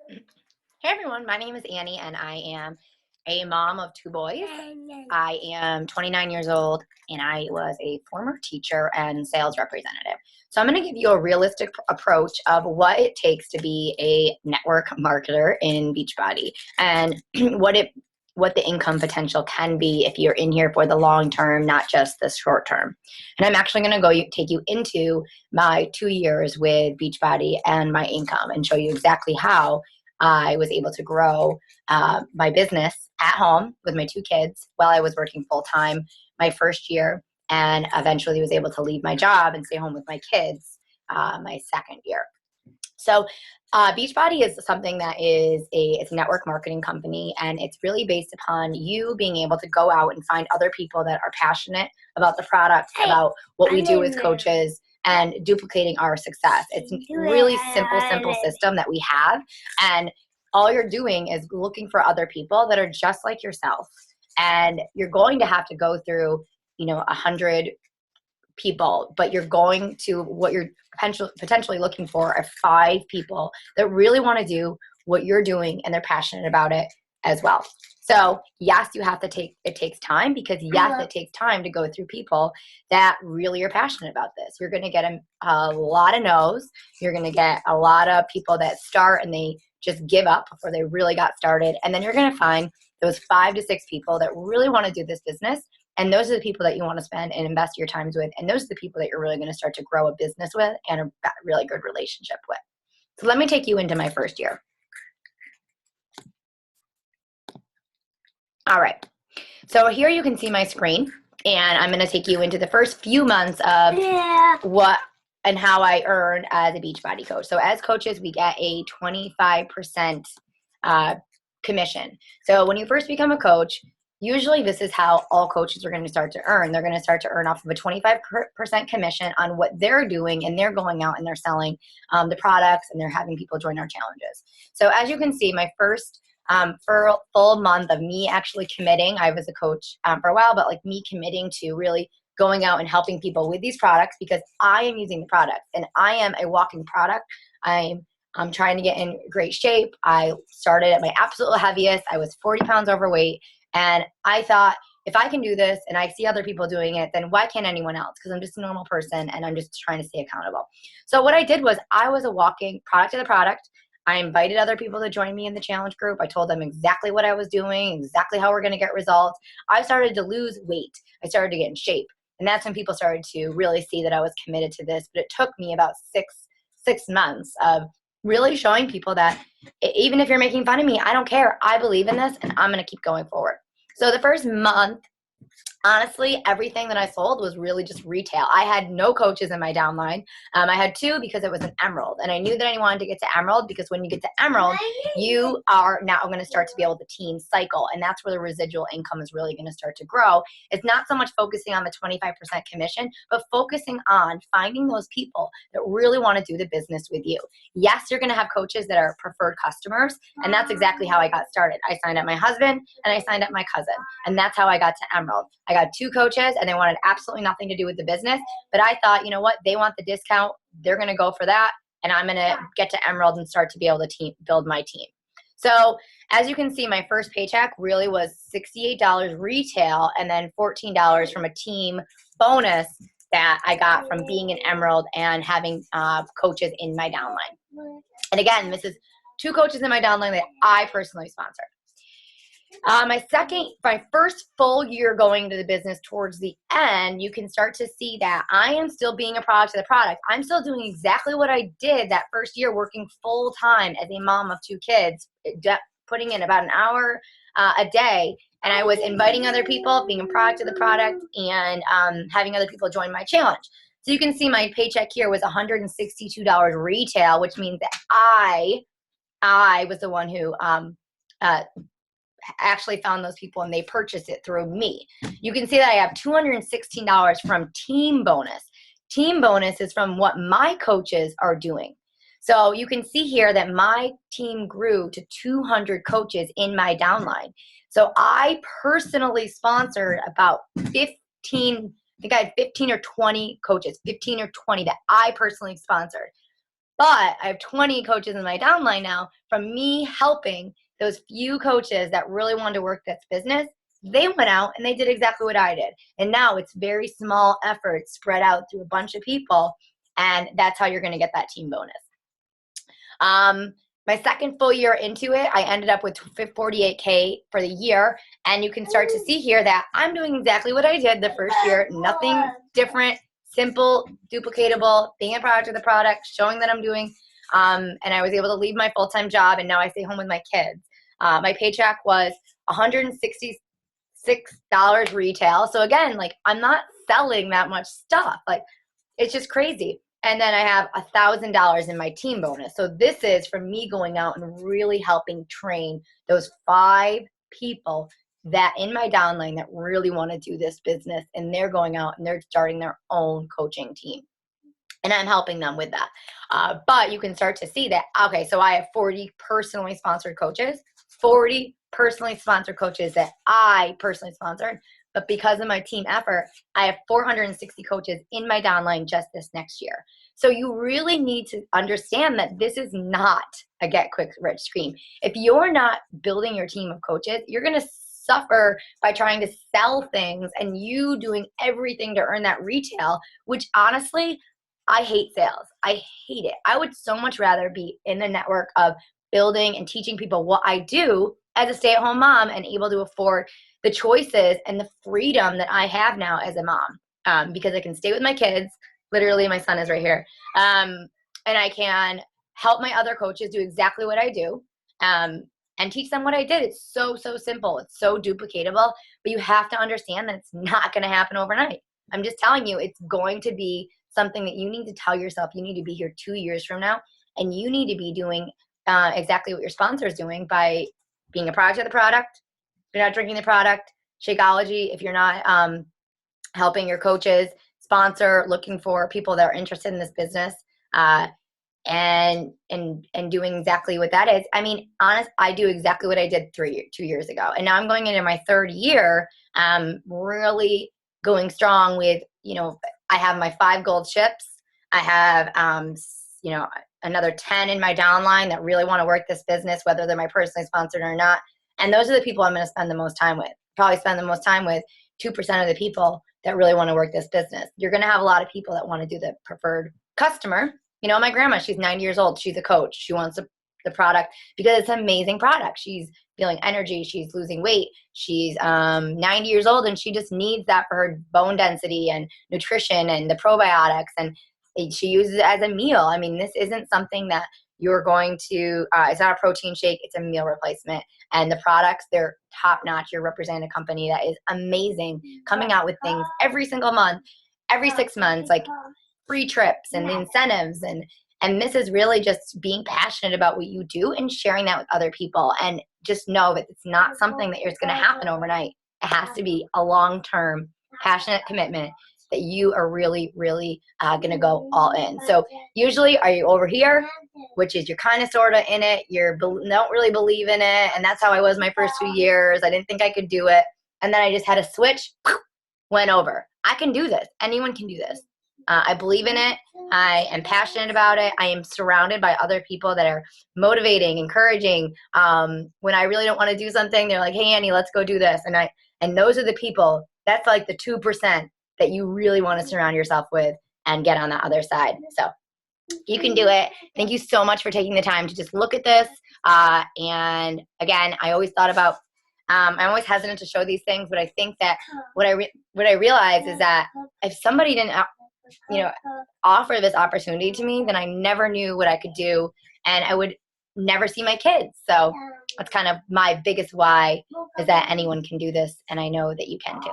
Hey everyone, my name is Annie and I am a mom of two boys. I am 29 years old and I was a former teacher and sales representative. So I'm going to give you a realistic approach of what it takes to be a network marketer in Beachbody and what the income potential can be if you're in here for the long term, not just the short term. And I'm actually going to take you into my 2 years with Beachbody and my income and show you exactly how I was able to grow my business at home with my two kids while I was working full time my first year, and eventually was able to leave my job and stay home with my kids my second year. So, Beachbody is something that it's a network marketing company, and it's really based upon you being able to go out and find other people that are passionate about the product, about what we do as coaches, and duplicating our success. It's a really simple system that we have, and all you're doing is looking for other people that are just like yourself, and you're going to have to go through, 100 people, but you're going to what you're potentially looking for are five people that really want to do what you're doing and they're passionate about it as well. So yes, it takes time, because yes, it takes time to go through people that really are passionate about this. You're going to get a lot of no's. You're going to get a lot of people that start and they just give up before they really got started. And then you're going to find those 5 to 6 people that really want to do this business, and those are the people that you want to spend and invest your times with. And those are the people that you're really going to start to grow a business with and a really good relationship with. So let me take you into my first year. All right. So here you can see my screen, and I'm going to take you into the first few months of what and how I earned as a Beachbody coach. So as coaches, we get a 25% commission. So when you first become a coach, usually this is how all coaches are going to start to earn. They're going to start to earn off of a 25% commission on what they're doing, and they're going out and they're selling the products, and they're having people join our challenges. So as you can see, my first for a full month of me actually committing, I was a coach for a while, but like me committing to really going out and helping people with these products, because I am using the products and I am a walking product. I'm trying to get in great shape. I started at my absolute heaviest. I was 40 pounds overweight. And I thought, if I can do this and I see other people doing it, then why can't anyone else? Because I'm just a normal person and I'm just trying to stay accountable. So what I did was I was a walking product of the product. I invited other people to join me in the challenge group. I told them exactly what I was doing, exactly how we're going to get results. I started to lose weight. I started to get in shape. And that's when people started to really see that I was committed to this. But it took me about six months of really showing people that even if you're making fun of me, I don't care. I believe in this and I'm going to keep going forward. So the first month, honestly, everything that I sold was really just retail. I had no coaches in my downline. I had two because it was an emerald. And I knew that I wanted to get to emerald, because when you get to emerald, you are now going to start to be able to team cycle. And that's where the residual income is really going to start to grow. It's not so much focusing on the 25% commission, but focusing on finding those people that really want to do the business with you. Yes, you're going to have coaches that are preferred customers. And that's exactly how I got started. I signed up my husband and I signed up my cousin. And that's how I got to emerald. I got two coaches and they wanted absolutely nothing to do with the business. But I thought, you know what? They want the discount. They're going to go for that. And I'm going to get to emerald and start to be able to build my team. So as you can see, my first paycheck really was $68 retail and then $14 from a team bonus that I got from being an emerald and having coaches in my downline. And again, this is two coaches in my downline that I personally sponsor. My first full year going to the business towards the end, you can start to see that I am still being a product of the product. I'm still doing exactly what I did that first year, working full time as a mom of two kids, putting in about an hour a day. And I was inviting other people, being a product of the product, and having other people join my challenge. So you can see my paycheck here was $162 retail, which means that I was the one who actually found those people and they purchased it through me. You can see that I have $216 from team bonus. Team bonus is from what my coaches are doing. So you can see here that my team grew to 200 coaches in my downline. So I personally sponsored about 15, I think I had 15 or 20 coaches, 15 or 20 that I personally sponsored. But I have 20 coaches in my downline now from me helping those few coaches that really wanted to work this business. They went out and they did exactly what I did. And now it's very small efforts spread out through a bunch of people. And that's how you're going to get that team bonus. My second full year into it, I ended up with 48K for the year. And you can start to see here that I'm doing exactly what I did the first year. Nothing different, simple, duplicatable, being a product of the product, showing that I'm doing. And I was able to leave my full-time job, and now I stay home with my kids. My paycheck was $166 retail. So again, like, I'm not selling that much stuff. Like, it's just crazy. And then I have $1,000 in my team bonus. So this is from me going out and really helping train those 5 people that in my downline that really want to do this business, and they're going out and they're starting their own coaching team. And I'm helping them with that. But you can start to see that, okay, so I have 40 personally sponsored coaches, 40 personally sponsored coaches that I personally sponsored. But because of my team effort, I have 460 coaches in my downline just this next year. So you really need to understand that this is not a get quick rich scheme. If you're not building your team of coaches, you're going to suffer by trying to sell things and you doing everything to earn that retail, which honestly, I hate sales. I hate it. I would so much rather be in the network of building and teaching people what I do as a stay-at-home mom and able to afford the choices and the freedom that I have now as a mom, because I can stay with my kids. Literally, my son is right here. And I can help my other coaches do exactly what I do, and teach them what I did. It's so, so simple. It's so duplicatable, but you have to understand that it's not going to happen overnight. I'm just telling you, it's going to be something that you need to tell yourself. You need to be here 2 years from now, and you need to be doing exactly what your sponsor is doing by being a product of the product. If you're not drinking the product, Shakeology. If you're not helping your coaches, sponsor, looking for people that are interested in this business, and doing exactly what that is. I mean, honest, I do exactly what I did 2 years ago, and now I'm going into my 3rd year, really going strong with, I have my 5 gold ships. I have, another 10 in my downline that really want to work this business, whether they're my personally sponsored or not. And those are the people I'm going to spend the most time with. Probably spend the most time with 2% of the people that really want to work this business. You're going to have a lot of people that want to do the preferred customer. My grandma, she's 90 years old. She's a coach. She wants the product because it's an amazing product. She's feeling energy. She's losing weight. She's 90 years old, and she just needs that for her bone density and nutrition and the probiotics. And she uses it as a meal. I mean, this isn't something that you're going to, it's not a protein shake. It's a meal replacement. And the products, they're top notch. You're representing a company that is amazing, coming out with things every single month, every 6 months, like free trips and incentives. And this is really just being passionate about what you do and sharing that with other people. And just know that it's not something that is going to happen overnight. It has to be a long-term, passionate commitment that you are really, really going to go all in. So usually, are you over here, which is you're kind of sort of in it, don't really believe in it, and that's how I was my first 2 years. I didn't think I could do it, and then I just had a switch, went over. I can do this. Anyone can do this. I believe in it. I am passionate about it. I am surrounded by other people that are motivating, encouraging. When I really don't want to do something, they're like, "Hey, Annie, let's go do this." And those are the people. That's like the 2% that you really want to surround yourself with and get on the other side. So you can do it. Thank you so much for taking the time to just look at this. And again, I always thought about, I'm always hesitant to show these things, but I think that what I realize is that if somebody didn't, offer this opportunity to me, then I never knew what I could do, and I would never see my kids. So that's kind of my biggest why, is that anyone can do this, and I know that you can too.